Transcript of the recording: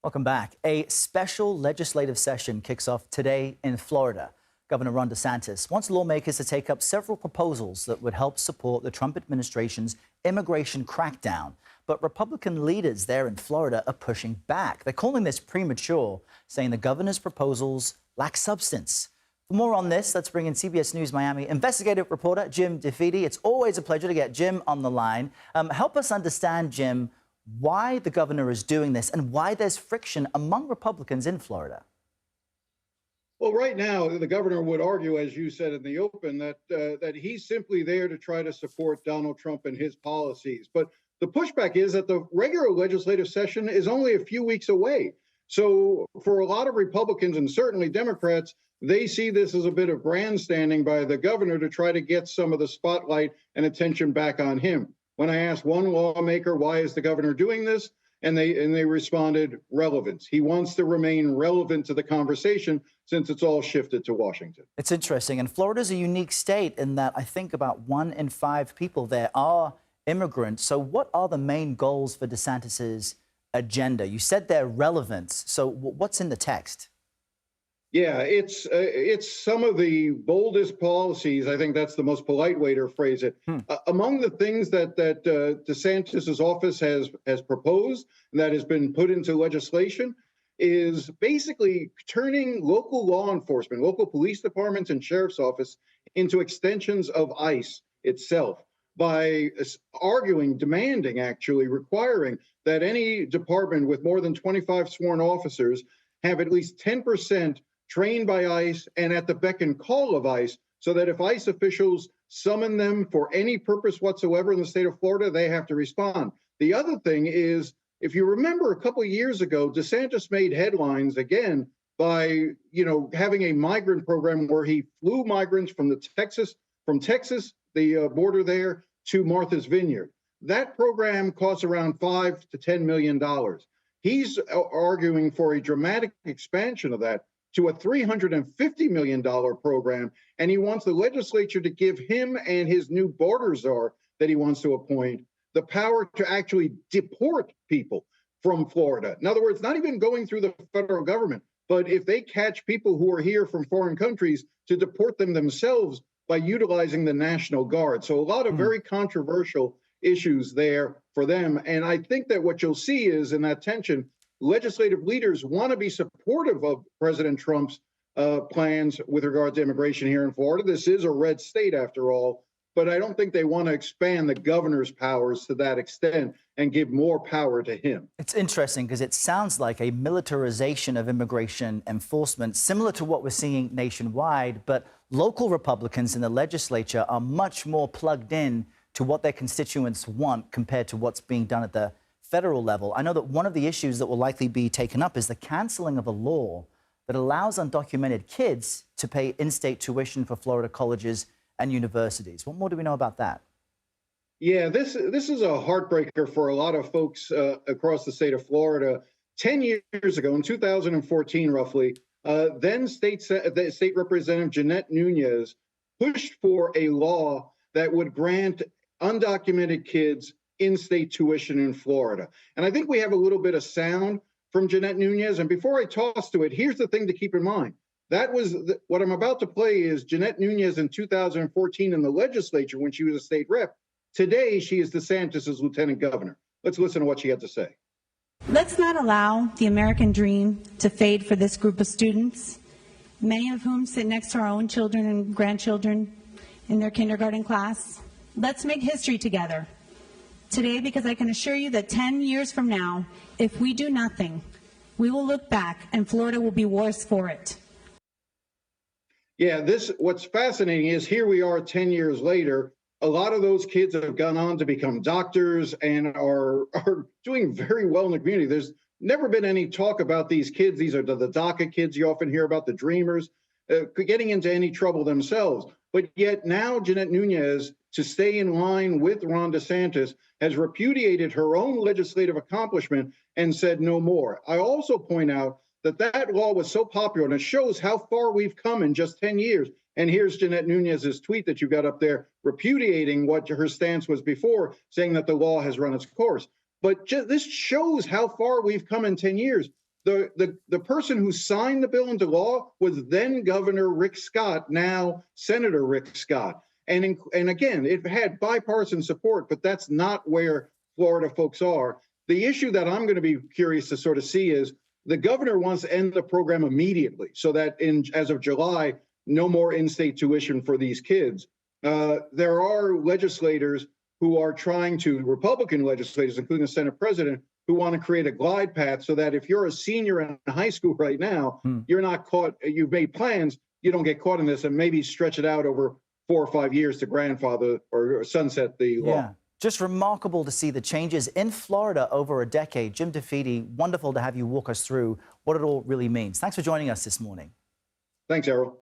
Welcome back. A special legislative session kicks off today in Florida. Governor Ron DeSantis wants lawmakers to take up several proposals that would help support the Trump administration's immigration crackdown. But Republican leaders there in Florida are pushing back. They're calling this premature, saying the governor's proposals lack substance. For more on this, let's bring in CBS News Miami investigative reporter Jim DeFede. It's always a pleasure to get Jim on the line. Help us understand, Jim, why the governor is doing this and why there's friction among Republicans in Florida. Well, right now, the governor would argue, as you said in the open, that he's simply there to try to support Donald Trump and his policies. But the pushback is that the regular legislative session is only a few weeks away. So for a lot of Republicans and certainly Democrats, they see this as a bit of grandstanding by the governor to try to get some of the spotlight and attention back on him. When I asked one lawmaker, why is the governor doing this? And they responded, relevance. He wants to remain relevant to the conversation since it's all shifted to Washington. It's interesting. And Florida's a unique state in that I think about 1 in 5 people there are immigrants. So what are the main goals for DeSantis's agenda? You said they're relevance. So what's in the text? Yeah, it's some of the boldest policies. I think that's the most polite way to phrase it. Among the things that DeSantis's office has proposed and that has been put into legislation is basically turning local law enforcement, local police departments and sheriff's office into extensions of ICE itself by arguing, demanding, actually requiring that any department with more than 25 sworn officers have at least 10% trained by ICE and at the beck and call of ICE, so that if ICE officials summon them for any purpose whatsoever in the state of Florida, they have to respond. The other thing is, if you remember a couple of years ago, DeSantis made headlines again by, having a migrant program where he flew migrants from Texas, the border there, to Martha's Vineyard. That program costs around $5 to $10 million. He's arguing for a dramatic expansion of that to a $350 million program, and he wants the legislature to give him and his new border czar that he wants to appoint the power to actually deport people from Florida. In other words, not even going through the federal government, but if they catch people who are here from foreign countries, to deport them themselves by utilizing the National Guard. So a lot of very controversial issues there for them. And I think that what you'll see is in that tension, legislative leaders want to be supportive of President Trump's plans with regard to immigration here in Florida. This is a red state, after all, but I don't think they want to expand the governor's powers to that extent and give more power to him. It's interesting because it sounds like a militarization of immigration enforcement, similar to what we're seeing nationwide, but local Republicans in the legislature are much more plugged in to what their constituents want compared to what's being done at the federal level. I know that one of the issues that will likely be taken up is the canceling of a law that allows undocumented kids to pay in-state tuition for Florida colleges and universities. What more do we know about that? Yeah, this is a heartbreaker for a lot of folks across the state of Florida. 10 years ago, in 2014 roughly, then State Representative Jeanette Nunez pushed for a law that would grant undocumented kids in-state tuition in Florida. And I think we have a little bit of sound from Jeanette Nunez. And before I toss to it, here's the thing to keep in mind. That was what I'm about to play is Jeanette Nunez in 2014 in the legislature when she was a state rep. Today, she is DeSantis's lieutenant governor. Let's listen to what she had to say. Let's not allow the American dream to fade for this group of students, many of whom sit next to our own children and grandchildren in their kindergarten class. Let's make history together today, because I can assure you that 10 years from now, if we do nothing, we will look back and Florida will be worse for it. Yeah, what's fascinating is here we are 10 years later. A lot of those kids have gone on to become doctors and are doing very well in the community. There's never been any talk about these kids. These are the DACA kids you often hear about, the dreamers, getting into any trouble themselves. But yet now Jeanette Nunez, to stay in line with Ron DeSantis, has repudiated her own legislative accomplishment and said no more. I also point out that law was so popular, and it shows how far we've come in just 10 years. And here's Jeanette Nunez's tweet that you got up there, repudiating what her stance was before, saying that the law has run its course. But this shows how far we've come in 10 years. The person who signed the bill into law was then Governor Rick Scott, now Senator Rick Scott. And again, it had bipartisan support, but that's not where Florida folks are. The issue that I'm going to be curious to sort of see is the governor wants to end the program immediately so that as of July, no more in-state tuition for these kids. There are legislators who are trying to, Republican legislators, including the Senate president, who want to create a glide path so that if you're a senior in high school right now, you're not caught, you've made plans, you don't get caught in this, and maybe stretch it out over 4 or 5 years to grandfather or sunset the law. Yeah, just remarkable to see the changes in Florida over a decade. Jim DeFede, wonderful to have you walk us through what it all really means. Thanks for joining us this morning. Thanks, Errol.